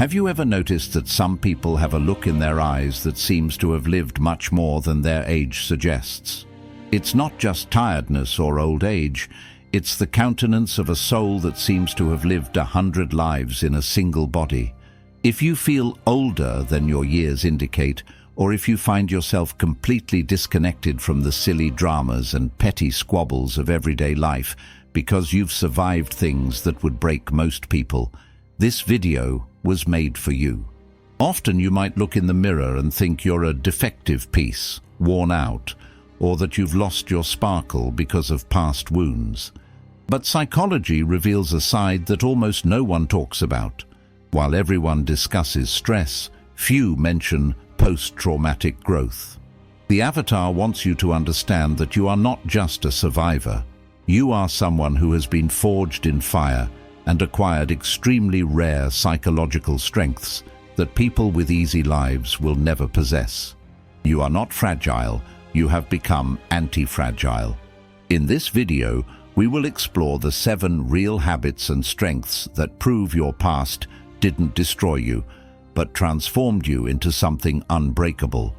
Have you ever noticed that some people have a look in their eyes that seems to have lived much more than their age suggests? It's not just tiredness or old age, it's the countenance of a soul that seems to have lived 100 lives in a single body. If you feel older than your years indicate, or if you find yourself completely disconnected from the silly dramas and petty squabbles of everyday life because you've survived things that would break most people, this video was made for you. Often you might look in the mirror and think you're a defective piece, worn out, or that you've lost your sparkle because of past wounds. But psychology reveals a side that almost no one talks about. While everyone discusses stress, few mention post-traumatic growth. The avatar wants you to understand that you are not just a survivor. You are someone who has been forged in fire and acquired extremely rare psychological strengths that people with easy lives will never possess. You are not fragile, you have become anti-fragile. In this video, we will explore the 7 real habits and strengths that prove your past didn't destroy you, but transformed you into something unbreakable.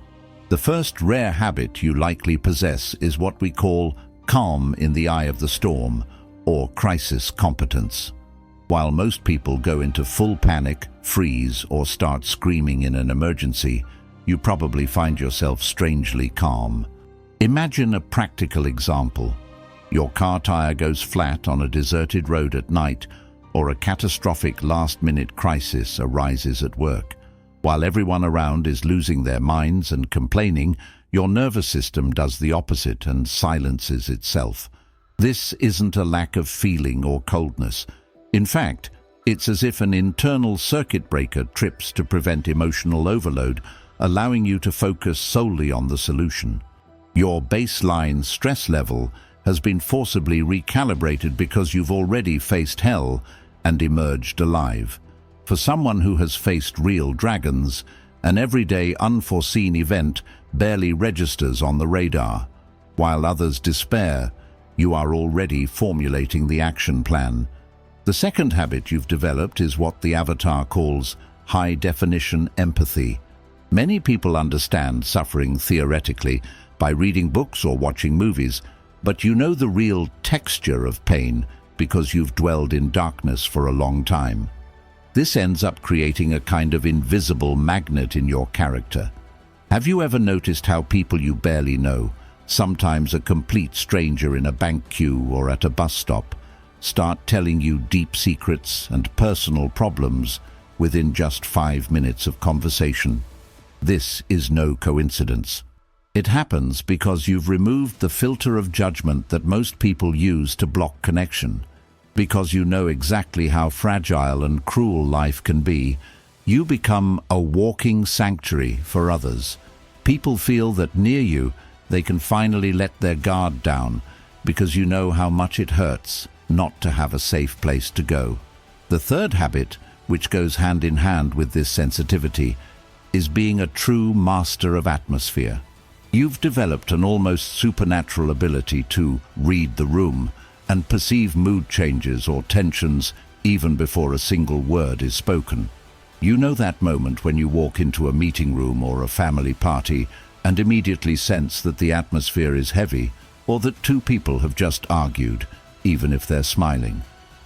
The first rare habit you likely possess is what we call calm in the eye of the storm, or crisis competence. While most people go into full panic, freeze, or start screaming in an emergency, you probably find yourself strangely calm. Imagine a practical example. Your car tire goes flat on a deserted road at night, or a catastrophic last-minute crisis arises at work. While everyone around is losing their minds and complaining, your nervous system does the opposite and silences itself. This isn't a lack of feeling or coldness. In fact, it's as if an internal circuit breaker trips to prevent emotional overload, allowing you to focus solely on the solution. Your baseline stress level has been forcibly recalibrated because you've already faced hell and emerged alive. For someone who has faced real dragons, an everyday unforeseen event barely registers on the radar. While others despair, you are already formulating the action plan. The second habit you've developed is what the avatar calls high-definition empathy. Many people understand suffering theoretically by reading books or watching movies, but you know the real texture of pain because you've dwelled in darkness for a long time. This ends up creating a kind of invisible magnet in your character. Have you ever noticed how people you barely know, sometimes a complete stranger in a bank queue or at a bus stop, start telling you deep secrets and personal problems within just 5 minutes of conversation? This is no coincidence. It happens because you've removed the filter of judgment that most people use to block connection. Because you know exactly how fragile and cruel life can be, you become a walking sanctuary for others. People feel that near you, they can finally let their guard down because you know how much it hurts not to have a safe place to go. The third habit, which goes hand in hand with this sensitivity, is being a true master of atmosphere. You've developed an almost supernatural ability to read the room and perceive mood changes or tensions even before a single word is spoken. You know that moment when you walk into a meeting room or a family party and immediately sense that the atmosphere is heavy or that two people have just argued, even if they're smiling.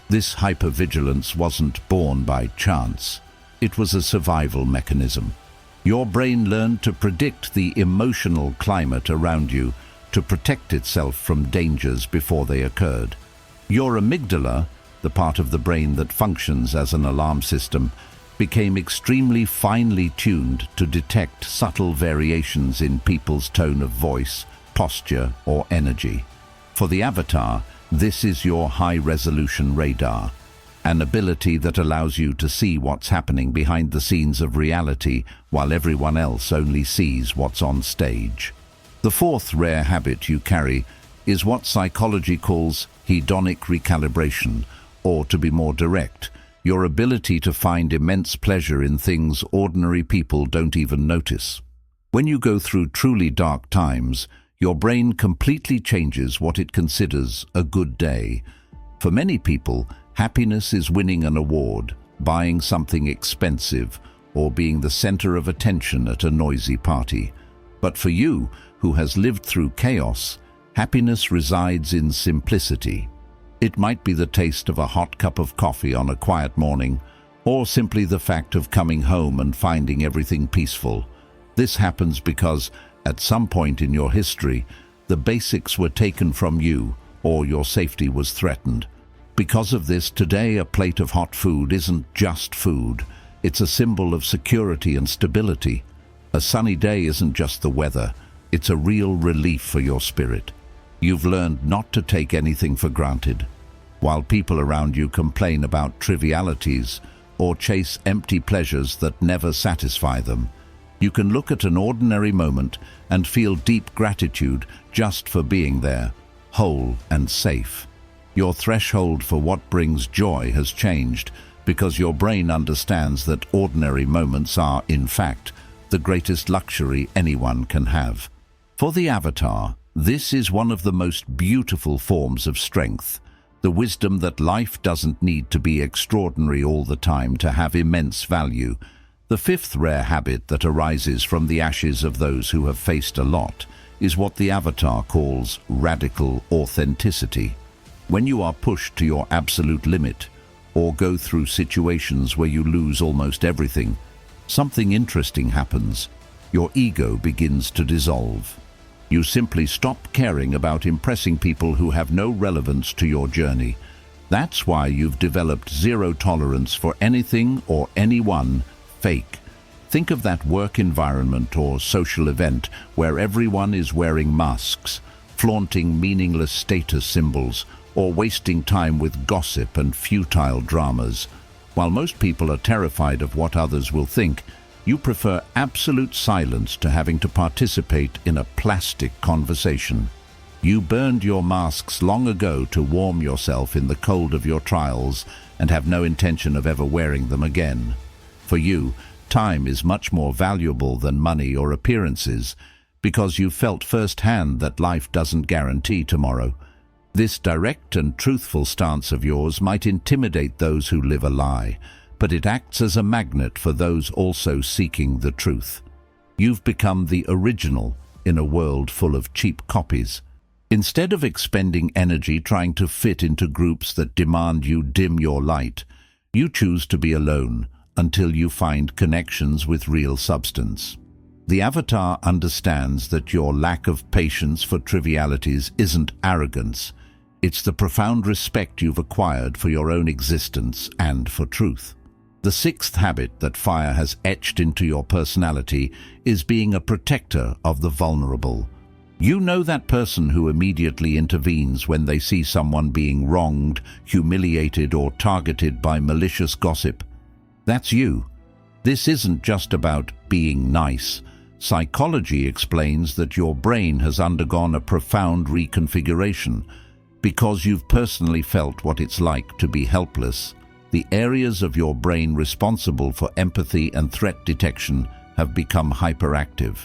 This hypervigilance wasn't born by chance. It was a survival mechanism. Your brain learned to predict the emotional climate around you to protect itself from dangers before they occurred. Your amygdala, the part of the brain that functions as an alarm system, became extremely finely tuned to detect subtle variations in people's tone of voice, posture, or energy. For the avatar, this is your high-resolution radar, an ability that allows you to see what's happening behind the scenes of reality while everyone else only sees what's on stage. The fourth rare habit you carry is what psychology calls hedonic recalibration, or to be more direct, your ability to find immense pleasure in things ordinary people don't even notice. When you go through truly dark times, your brain completely changes what it considers a good day. For many people, happiness is winning an award, buying something expensive, or being the center of attention at a noisy party. But for you, who has lived through chaos, happiness resides in simplicity. It might be the taste of a hot cup of coffee on a quiet morning, or simply the fact of coming home and finding everything peaceful. This happens because, at some point in your history, the basics were taken from you, or your safety was threatened. Because of this, today a plate of hot food isn't just food. It's a symbol of security and stability. A sunny day isn't just the weather. It's a real relief for your spirit. You've learned not to take anything for granted. While people around you complain about trivialities or chase empty pleasures that never satisfy them, you can look at an ordinary moment and feel deep gratitude just for being there, whole and safe. Your threshold for what brings joy has changed because your brain understands that ordinary moments are, in fact, the greatest luxury anyone can have. For the avatar, this is one of the most beautiful forms of strength, the wisdom that life doesn't need to be extraordinary all the time to have immense value. The fifth rare habit that arises from the ashes of those who have faced a lot is what the avatar calls radical authenticity. When you are pushed to your absolute limit, or go through situations where you lose almost everything, something interesting happens. Your ego begins to dissolve. You simply stop caring about impressing people who have no relevance to your journey. That's why you've developed zero tolerance for anything or anyone fake. Think of that work environment or social event where everyone is wearing masks, flaunting meaningless status symbols, or wasting time with gossip and futile dramas. While most people are terrified of what others will think, you prefer absolute silence to having to participate in a plastic conversation. You burned your masks long ago to warm yourself in the cold of your trials and have no intention of ever wearing them again. For you, time is much more valuable than money or appearances because you felt firsthand that life doesn't guarantee tomorrow. This direct and truthful stance of yours might intimidate those who live a lie, but it acts as a magnet for those also seeking the truth. You've become the original in a world full of cheap copies. Instead of expending energy trying to fit into groups that demand you dim your light, you choose to be alone until you find connections with real substance. The avatar understands that your lack of patience for trivialities isn't arrogance. It's the profound respect you've acquired for your own existence and for truth. The sixth habit that fire has etched into your personality is being a protector of the vulnerable. You know that person who immediately intervenes when they see someone being wronged, humiliated, or targeted by malicious gossip. That's you. This isn't just about being nice. Psychology explains that your brain has undergone a profound reconfiguration. Because you've personally felt what it's like to be helpless, the areas of your brain responsible for empathy and threat detection have become hyperactive.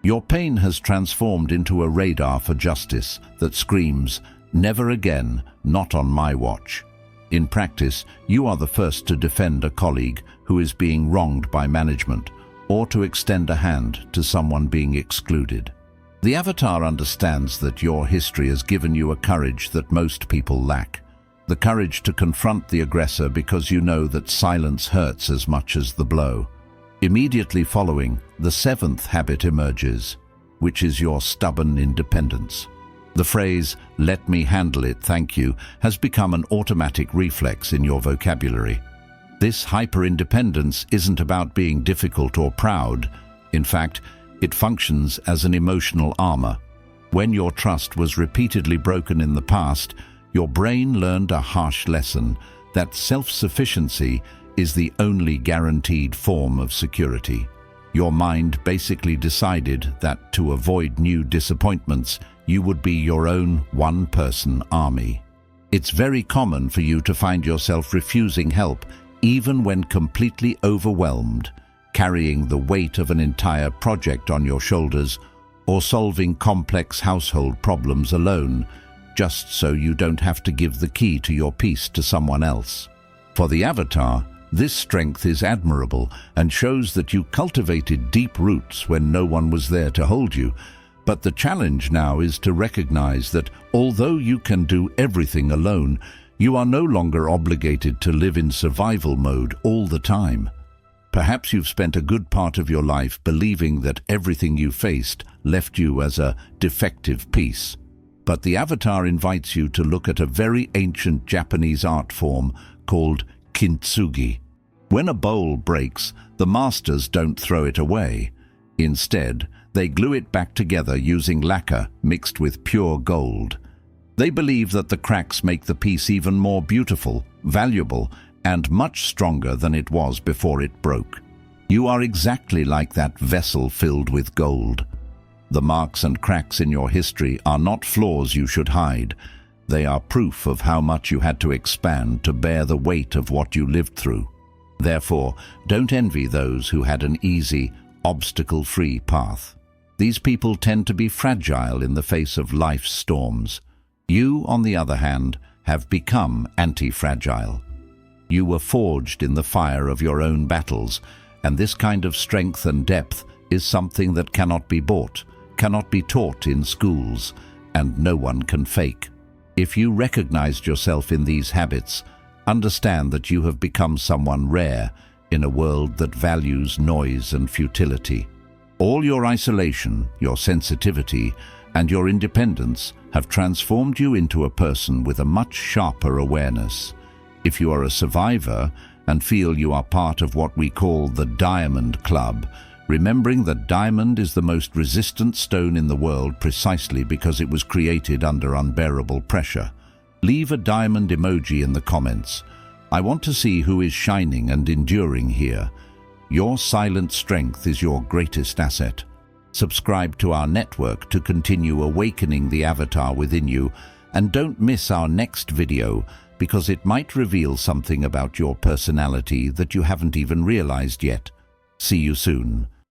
Your pain has transformed into a radar for justice that screams, "Never again, not on my watch." In practice, you are the first to defend a colleague who is being wronged by management, or to extend a hand to someone being excluded. The avatar understands that your history has given you a courage that most people lack. The courage to confront the aggressor because you know that silence hurts as much as the blow. Immediately following, the seventh habit emerges, which is your stubborn independence. The phrase, "Let me handle it, thank you," has become an automatic reflex in your vocabulary. This hyper-independence isn't about being difficult or proud. In fact, it functions as an emotional armor. When your trust was repeatedly broken in the past, your brain learned a harsh lesson that self-sufficiency is the only guaranteed form of security. Your mind basically decided that to avoid new disappointments, you would be your own one-person army. It's very common for you to find yourself refusing help, even when completely overwhelmed, carrying the weight of an entire project on your shoulders, or solving complex household problems alone, just so you don't have to give the key to your peace to someone else. For the avatar, This strength is admirable and shows that you cultivated deep roots when no one was there to hold you. But the challenge now is to recognize that although you can do everything alone, you are no longer obligated to live in survival mode all the time. Perhaps you've spent a good part of your life believing that everything you faced left you as a defective piece. But the avatar invites you to look at a very ancient Japanese art form called kintsugi. When a bowl breaks, the masters don't throw it away. Instead, they glue it back together using lacquer mixed with pure gold. They believe that the cracks make the piece even more beautiful, valuable, and much stronger than it was before it broke. You are exactly like that vessel filled with gold. The marks and cracks in your history are not flaws you should hide. They are proof of how much you had to expand to bear the weight of what you lived through. Therefore, don't envy those who had an easy, obstacle-free path. These people tend to be fragile in the face of life's storms. You, on the other hand, have become anti-fragile. You were forged in the fire of your own battles, and this kind of strength and depth is something that cannot be bought, cannot be taught in schools, and no one can fake. If you recognized yourself in these habits, understand that you have become someone rare in a world that values noise and futility. All your isolation, your sensitivity, and your independence have transformed you into a person with a much sharper awareness. If you are a survivor and feel you are part of what we call the Diamond Club, remembering that diamond is the most resistant stone in the world precisely because it was created under unbearable pressure. Leave a diamond emoji in the comments. I want to see who is shining and enduring here. Your silent strength is your greatest asset. Subscribe to our network to continue awakening the avatar within you, and don't miss our next video because it might reveal something about your personality that you haven't even realized yet. See you soon.